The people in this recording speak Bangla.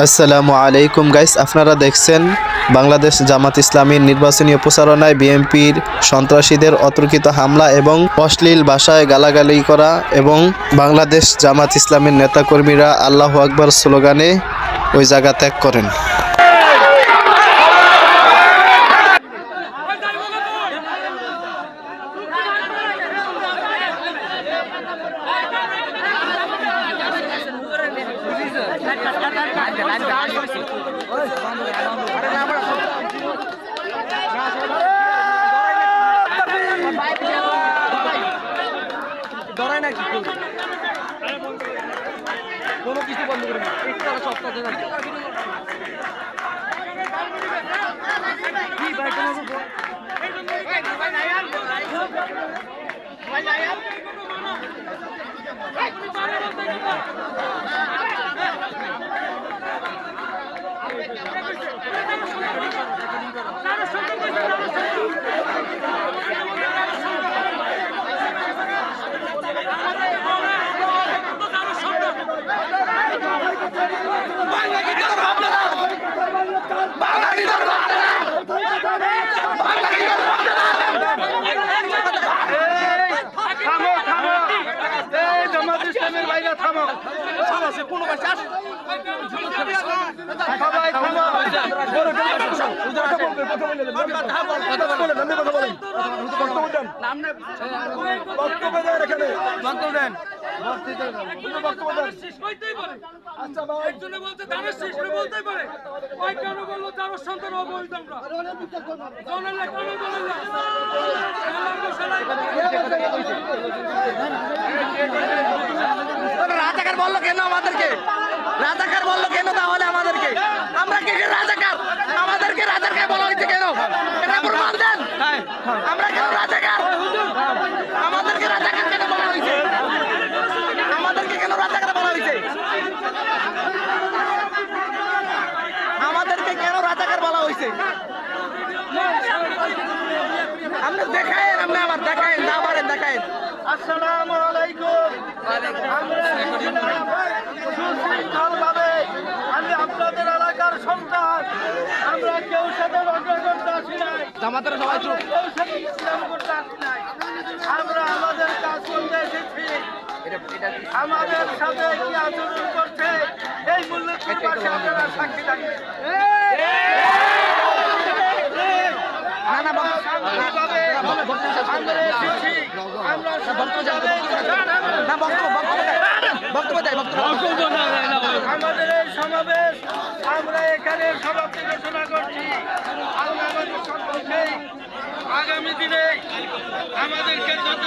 আসসালামু আলাইকুম গাইস, আপনারা দেখছেন বাংলাদেশ জামাত ইসলামীর নির্বাচনী প্রচারণায় বিএনপির সন্ত্রাসীদের অতর্কিত হামলা এবং অশ্লীল ভাষায় গালাগালি করা এবং বাংলাদেশ জামাত ইসলামীর নেতাকর্মীরা আল্লাহু আকবার স্লোগানে ওই জায়গা ত্যাগ করেন। ধরাই না কি কোনো কিছু বন্ধ করে না একটু সপ্তাহ কি ভাই একজনে বলছে ধানের শীষ বলতেই পারে ওই কেন বললো তার সন্তান অবৈধ আমরা জনের কেন বলেন না রাজাকার বললো কেন আমাদেরকে রাজাকার বললো কেন তাহলে আমাদেরকে আমরা কে রাজাকার আমাদেরকে রাজাকার বলা হয়েছে কেন এটা প্রমাণ দেন আমরা কেন রাজাকার আমাদেরকে রাজাকার কেন বলা হয়েছে আমাদেরকে কেন রাজাকার বলা হয়েছে আমাদেরকে কেন রাজাকার বলা হয়েছে আপনি দেখায়েন আপনি আবার দেখায়েন না পারেন দেখায়েন। আসসালামু আলাইকুম। সুশৃঙ্খলভাবে আমি আপনাদের এলাকার সন্তান আমরা কেউ সাথে রক্ষা করতে আসি নাই জামাতের সবাই চুপ কেউ সাথে ইসলাম করতে আসি নাই আমরা আমাদের কাজ করতে এসেছি আমাদের সাথে কি আচরণ করছে এই মূল্যের পাশে আপনারা সাক্ষী থাকবেন। আমাদের এই সমাবেশ আমরা এখানে সমাপ্তি ঘোষণা করছি। আগামী দিনে আমাদেরকে যত